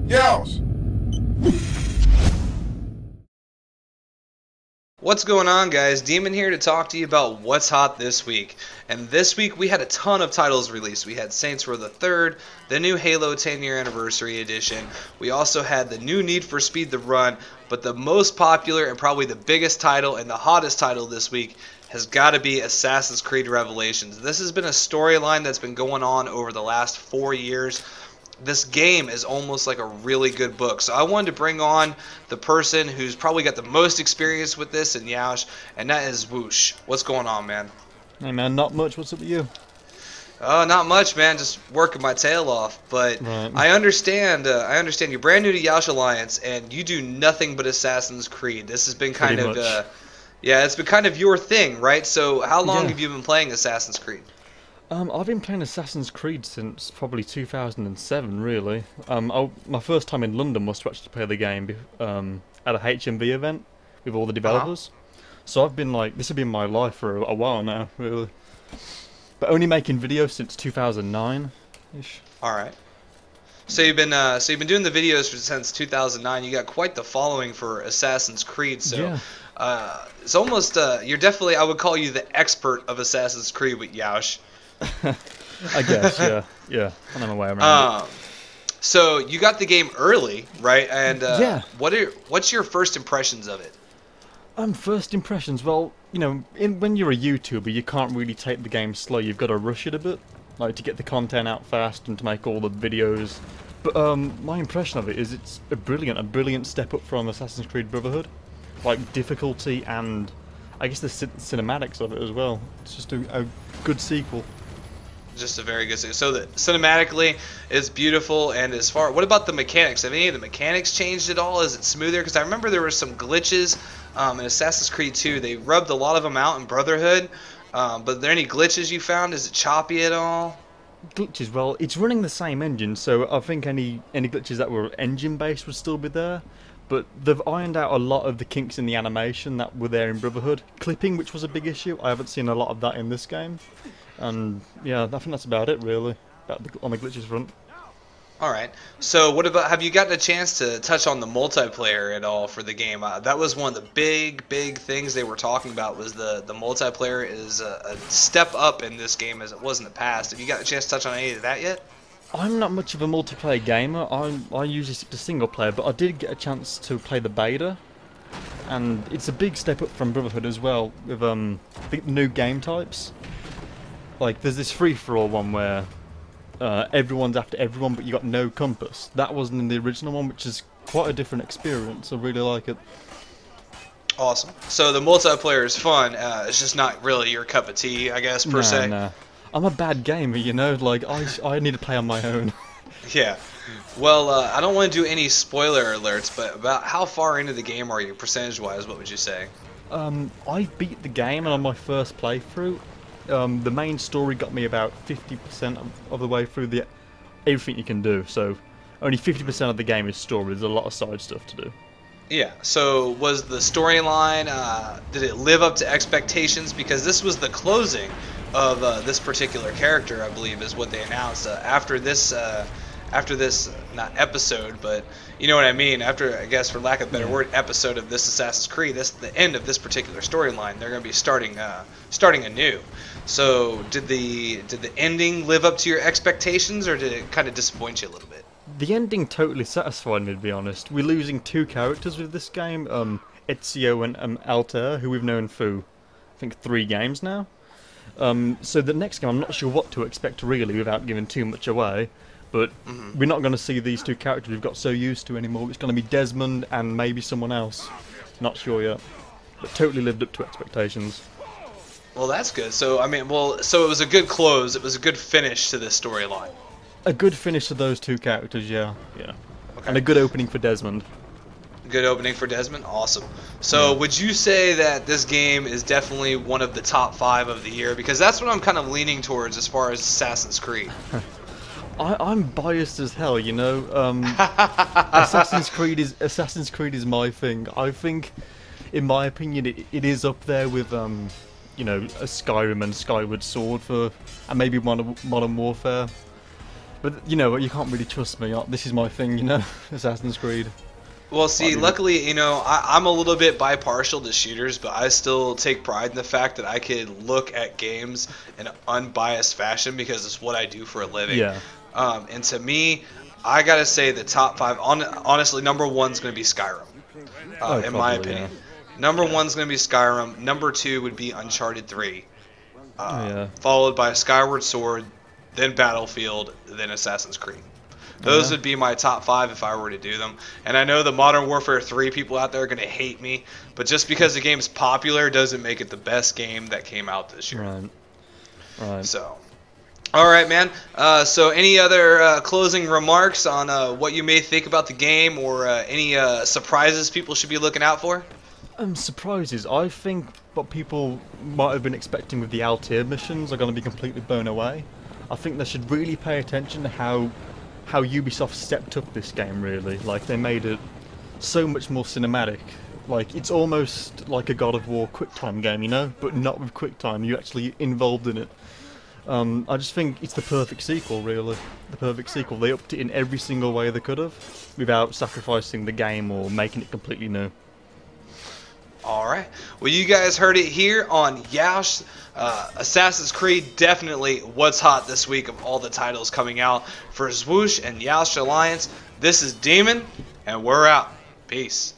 Yeousch! What's going on, guys? Demon here to talk to you about what's hot this week. And this week we had a ton of titles released. We had Saints Row the Third, the new Halo 10-year anniversary edition. We also had the new Need for Speed The Run, but the most popular and probably the biggest title and the hottest title this week has got to be Assassin's Creed Revelations. This has been a storyline that's been going on over the last 4 years. This game is almost like a really good book. So I wanted to bring on the person who's probably got the most experience with this in Yeousch, and that is Yeousch. What's going on, man? Hey man, not much. What's up with you? Not much, man. Just working my tail off. But right. I understand you're brand new to Yeousch Alliance, and you do nothing but Assassin's Creed. This has been kind of, yeah, it's been kind of your thing, right? So how long have you been playing Assassin's Creed? I've been playing Assassin's Creed since probably 2007, really. My first time in London was to actually play the game at a HMV event with all the developers. So I've been like, this has been my life for a while now, really. But only making videos since 2009-ish. All right. So you've been doing the videos since 2009. You got quite the following for Assassin's Creed. So it's almost you're definitely, I would call you the expert of Assassin's Creed with Yeousch. I guess, yeah. I know my way around it. So you got the game early, right? And yeah. What's your first impressions of it? First impressions. Well, you know, when you're a YouTuber, you can't really take the game slow. You've got to rush it a bit, like to get the content out fast and to make all the videos. But my impression of it is it's a brilliant step up from Assassin's Creed Brotherhood, like difficulty and I guess the cinematics of it as well. It's just a good sequel. Just a very good sequel. So cinematically, it's beautiful. And as far, what about the mechanics? Have any of the mechanics changed at all? Is it smoother? Because I remember there were some glitches in Assassin's Creed 2. They rubbed a lot of them out in Brotherhood. But are there any glitches you found? Is it choppy at all? Glitches? Well, it's running the same engine, so I think any glitches that were engine-based would still be there. But they've ironed out a lot of the kinks in the animation that were there in Brotherhood. Clipping, which was a big issue, I haven't seen a lot of that in this game. And yeah, I think that's about it really, on the glitches front. Alright, so what about, have you gotten a chance to touch on the multiplayer at all for the game? That was one of the big things they were talking about, was the multiplayer is a step up in this game as it was in the past. Have you got a chance to touch on any of that yet? I'm not much of a multiplayer gamer. I usually stick to single player, but I did get a chance to play the beta, and it's a big step up from Brotherhood as well with the new game types. Like there's this free-for-all one where everyone's after everyone, but you got no compass. That wasn't in the original one, which is quite a different experience. I really like it. Awesome. So the multiplayer is fun. It's just not really your cup of tea, I guess, per se. Nah. I'm a bad gamer, you know. Like I need to play on my own. Yeah. Well, I don't want to do any spoiler alerts, but about how far into the game are you, percentage-wise? What would you say? I beat the game, and on my first playthrough, the main story got me about 50% of the way through everything you can do. So only 50% of the game is story. There's a lot of side stuff to do. Yeah. So was the storyline? Did it live up to expectations? Because this was the closing of this particular character, I believe, is what they announced after this not episode, but you know what I mean, after, I guess for lack of a better word, episode of this Assassin's Creed. This the end of this particular storyline. They're going to be starting anew. So did the ending live up to your expectations, or did it kind of disappoint you a little bit? The ending totally satisfied me, to be honest. We're losing two characters with this game, Ezio and Altair, who we've known for I think 3 games now. So the next game, I'm not sure what to expect really, without giving too much away. But we're not going to see these two characters we've got so used to anymore. It's going to be Desmond and maybe someone else. Not sure yet. But totally lived up to expectations. Well, that's good. So, I mean, so it was a good close. It was a good finish to this storyline. A good finish to those two characters, yeah. Okay. And a good opening for Desmond. Good opening for Desmond? Awesome. So would you say that this game is definitely one of the top 5 of the year? Because that's what I'm kind of leaning towards as far as Assassin's Creed. I'm biased as hell, you know. Assassin's Creed is my thing. I think, in my opinion, it is up there with you know, a Skyrim and Skyward Sword and maybe Modern Warfare. But you know, you can't really trust me. This is my thing, you know, Assassin's Creed. Well, see, luckily, you know, I'm a little bit bipartial to shooters, but I still take pride in the fact that I could look at games in an unbiased fashion because it's what I do for a living. Yeah. And to me, I gotta say the top 5. Honestly, number 1's gonna be Skyrim. In my opinion, yeah. Number 1's gonna be Skyrim. Number 2 would be Uncharted 3, followed by Skyward Sword, then Battlefield, then Assassin's Creed. Those would be my top 5 if I were to do them. And I know the Modern Warfare 3 people out there are going to hate me, but just because the game's popular doesn't make it the best game that came out this year. Right. So, all right, man. So any other closing remarks on what you may think about the game or any surprises people should be looking out for? Surprises. I think what people might have been expecting with the Altair missions are going to be completely blown away. I think they should really pay attention to how Ubisoft stepped up this game, really. Like, they made it so much more cinematic. Like, it's almost like a God of War QuickTime game, you know? But not with QuickTime, you're actually involved in it. I just think it's the perfect sequel, really. The perfect sequel. They upped it in every single way they could have, without sacrificing the game or making it completely new. Alright, well, you guys heard it here on Yeousch. Assassin's Creed, definitely what's hot this week of all the titles coming out for Yeousch and Yeousch Alliance. This is Demon, and we're out. Peace.